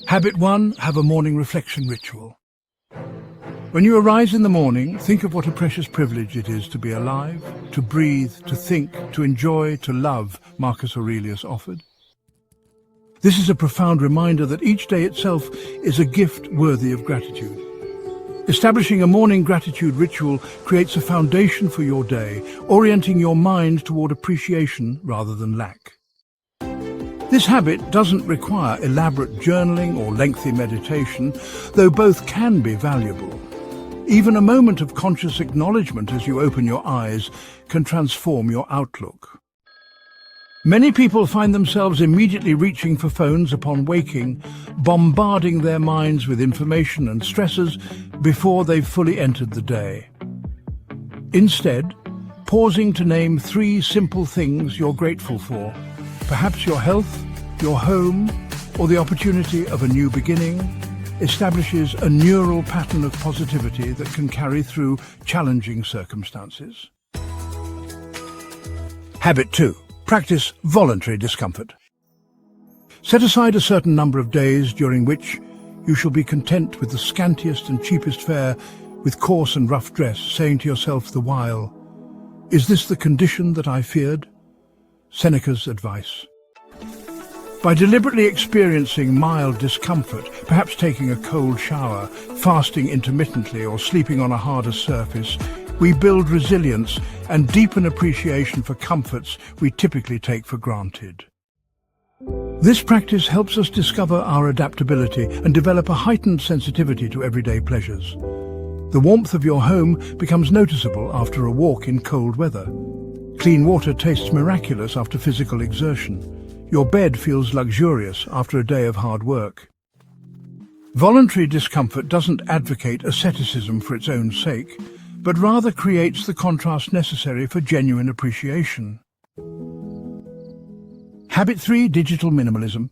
Habit 1. Have a morning reflection ritual. When you arise in the morning, think of what a precious privilege it is to be alive, to breathe, to think, to enjoy, to love, Marcus Aurelius offered. This is a profound reminder that each day itself is a gift worthy of gratitude. Establishing a morning gratitude ritual creates a foundation for your day, orienting your mind toward appreciation rather than lack. This habit doesn't require elaborate journaling or lengthy meditation, though both can be valuable. Even a moment of conscious acknowledgement as you open your eyes can transform your outlook. Many people find themselves immediately reaching for phones upon waking, bombarding their minds with information and stresses before they've fully entered the day. Instead, pausing to name 3 simple things you're grateful for, perhaps your health, your home, or the opportunity of a new beginning, establishes a neural pattern of positivity that can carry through challenging circumstances. Habit 2. Practice voluntary discomfort. Set aside a certain number of days during which you shall be content with the scantiest and cheapest fare, with coarse and rough dress, saying to yourself the while, "Is this the condition that I feared?" Seneca's advice. By deliberately experiencing mild discomfort, perhaps taking a cold shower, fasting intermittently, or sleeping on a harder surface, we build resilience and deepen appreciation for comforts we typically take for granted. This practice helps us discover our adaptability and develop a heightened sensitivity to everyday pleasures. The warmth of your home becomes noticeable after a walk in cold weather. Clean water tastes miraculous after physical exertion. Your bed feels luxurious after a day of hard work. Voluntary discomfort doesn't advocate asceticism for its own sake, but rather creates the contrast necessary for genuine appreciation. Habit 3. Digital minimalism.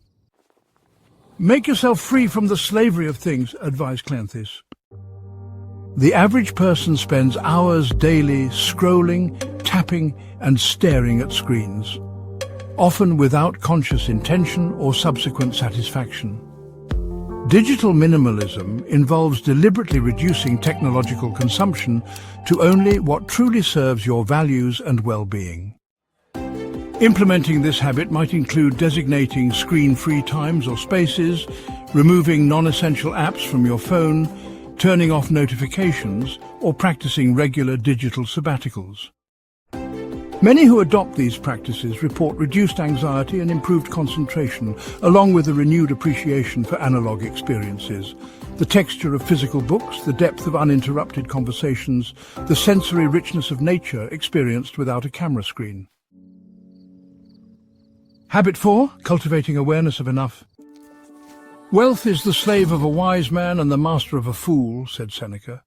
Make yourself free from the slavery of things, advised Cleanthes. The average person spends hours daily scrolling, tapping, and staring at screens, often without conscious intention or subsequent satisfaction. Digital minimalism involves deliberately reducing technological consumption to only what truly serves your values and well-being. Implementing this habit might include designating screen-free times or spaces, removing non-essential apps from your phone, turning off notifications, or practicing regular digital sabbaticals. Many who adopt these practices report reduced anxiety and improved concentration, along with a renewed appreciation for analog experiences. The texture of physical books, the depth of uninterrupted conversations, the sensory richness of nature experienced without a camera screen. Habit 4. Cultivating awareness of enough. Wealth is the slave of a wise man and the master of a fool, said Seneca.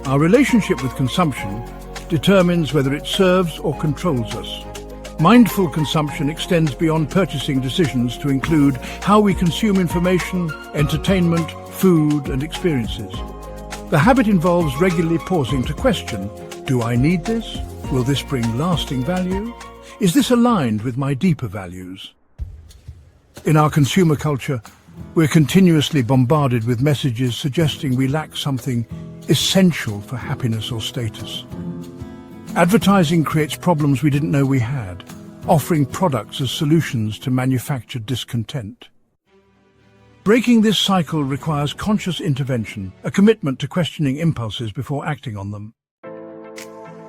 Our relationship with consumption determines whether it serves or controls us. Mindful consumption extends beyond purchasing decisions to include how we consume information, entertainment, food, and experiences. The habit involves regularly pausing to question, do I need this? Will this bring lasting value? Is this aligned with my deeper values? In our consumer culture, we're continuously bombarded with messages suggesting we lack something essential for happiness or status. Advertising creates problems we didn't know we had, offering products as solutions to manufactured discontent. Breaking this cycle requires conscious intervention, a commitment to questioning impulses before acting on them.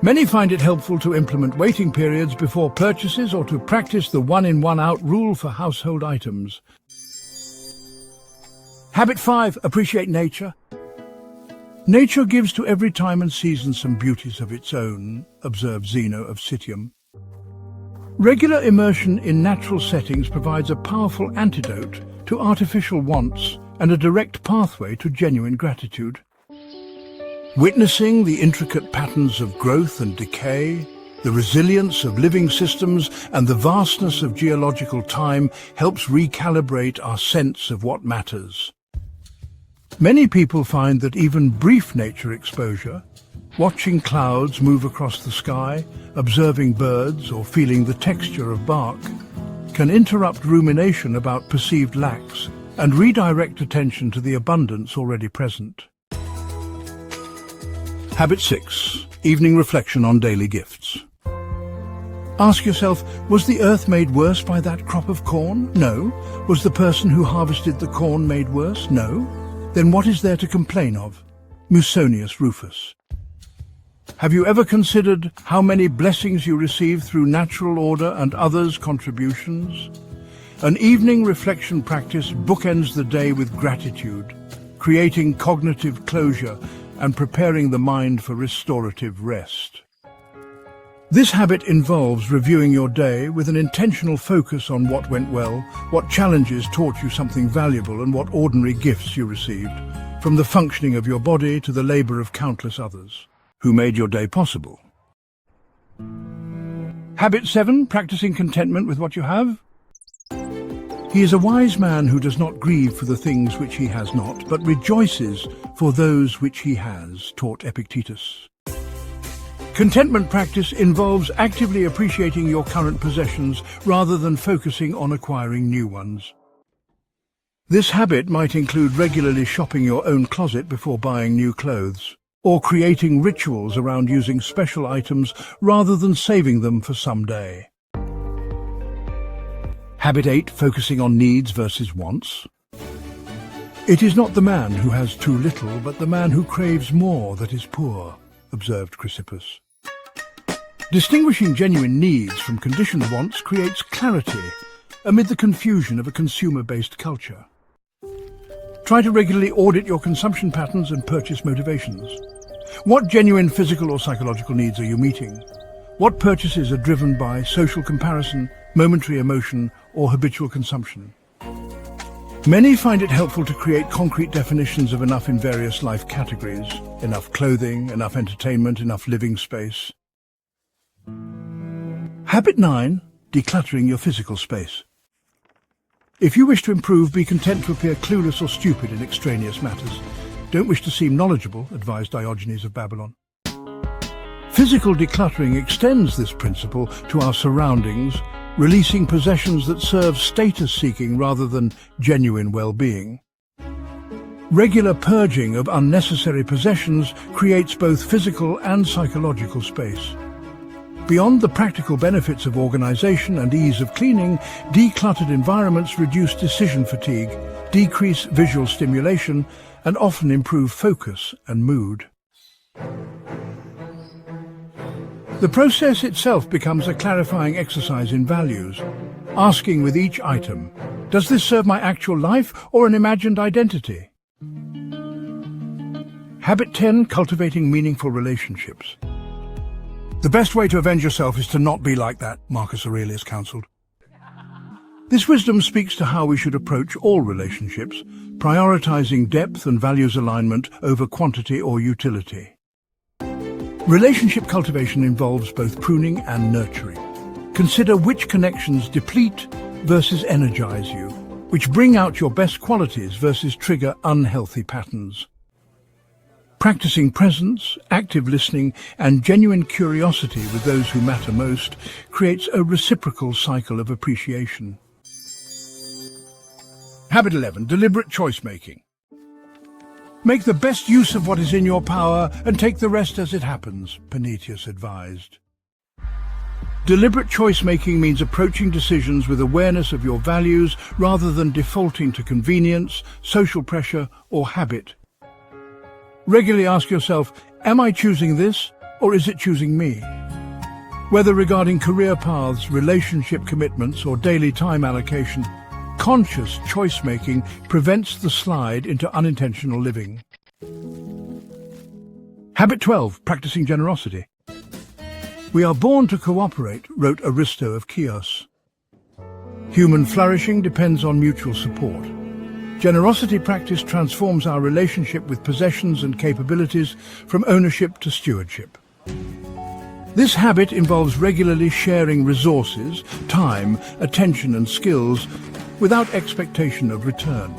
Many find it helpful to implement waiting periods before purchases or to practice the one-in, one-out rule for household items. Habit 5. Appreciate nature. Nature gives to every time and season some beauties of its own, observed Zeno of Citium. Regular immersion in natural settings provides a powerful antidote to artificial wants and a direct pathway to genuine gratitude. Witnessing the intricate patterns of growth and decay, the resilience of living systems, and the vastness of geological time helps recalibrate our sense of what matters. Many people find that even brief nature exposure, watching clouds move across the sky, observing birds, or feeling the texture of bark, can interrupt rumination about perceived lacks and redirect attention to the abundance already present. Habit 6. Evening reflection on daily gifts. Ask yourself, was the earth made worse by that crop of corn? No. Was the person who harvested the corn made worse? No. Then what is there to complain of? Musonius Rufus. Have you ever considered how many blessings you receive through natural order and others' contributions? An evening reflection practice bookends the day with gratitude, creating cognitive closure and preparing the mind for restorative rest. This habit involves reviewing your day with an intentional focus on what went well, what challenges taught you something valuable, and what ordinary gifts you received, from the functioning of your body to the labor of countless others who made your day possible. Habit 7. Practicing contentment with what you have. He is a wise man who does not grieve for the things which he has not, but rejoices for those which he has, taught Epictetus. Contentment practice involves actively appreciating your current possessions rather than focusing on acquiring new ones. This habit might include regularly shopping your own closet before buying new clothes, or creating rituals around using special items rather than saving them for someday. Habit 8. Focusing on needs versus wants. It is not the man who has too little, but the man who craves more that is poor, observed Chrysippus. Distinguishing genuine needs from conditioned wants creates clarity amid the confusion of a consumer-based culture. Try to regularly audit your consumption patterns and purchase motivations. What genuine physical or psychological needs are you meeting? What purchases are driven by social comparison, momentary emotion, or habitual consumption? Many find it helpful to create concrete definitions of enough in various life categories: enough clothing, enough entertainment, enough living space. Habit 9. Decluttering your physical space. If you wish to improve, be content to appear clueless or stupid in extraneous matters. Don't wish to seem knowledgeable, advised Diogenes of Babylon. Physical decluttering extends this principle to our surroundings, releasing possessions that serve status-seeking rather than genuine well-being. Regular purging of unnecessary possessions creates both physical and psychological space. Beyond the practical benefits of organization and ease of cleaning, decluttered environments reduce decision fatigue, decrease visual stimulation, and often improve focus and mood. The process itself becomes a clarifying exercise in values, asking with each item, does this serve my actual life or an imagined identity? Habit 10. Cultivating meaningful relationships. The best way to avenge yourself is to not be like that, Marcus Aurelius counseled. This wisdom speaks to how we should approach all relationships, prioritizing depth and values alignment over quantity or utility. Relationship cultivation involves both pruning and nurturing. Consider which connections deplete versus energize you, which bring out your best qualities versus trigger unhealthy patterns. Practicing presence, active listening, and genuine curiosity with those who matter most creates a reciprocal cycle of appreciation. Habit 11. Deliberate choice-making. Make the best use of what is in your power and take the rest as it happens, Panaetius advised. Deliberate choice-making means approaching decisions with awareness of your values rather than defaulting to convenience, social pressure, or habit. Regularly ask yourself, am I choosing this, or is it choosing me? Whether regarding career paths, relationship commitments, or daily time allocation, conscious choice-making prevents the slide into unintentional living. Habit 12. Practicing generosity. We are born to cooperate, wrote Aristo of Chios. Human flourishing depends on mutual support. Generosity practice transforms our relationship with possessions and capabilities from ownership to stewardship. This habit involves regularly sharing resources, time, attention and skills without expectation of return.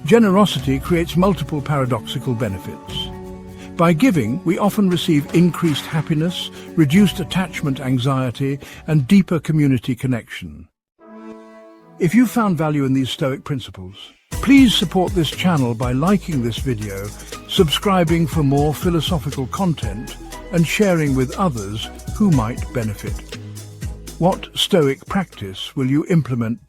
Generosity creates multiple paradoxical benefits. By giving, we often receive increased happiness, reduced attachment anxiety, and deeper community connection. If you found value in these Stoic principles, please support this channel by liking this video, subscribing for more philosophical content, and sharing with others who might benefit. What Stoic practice will you implement today?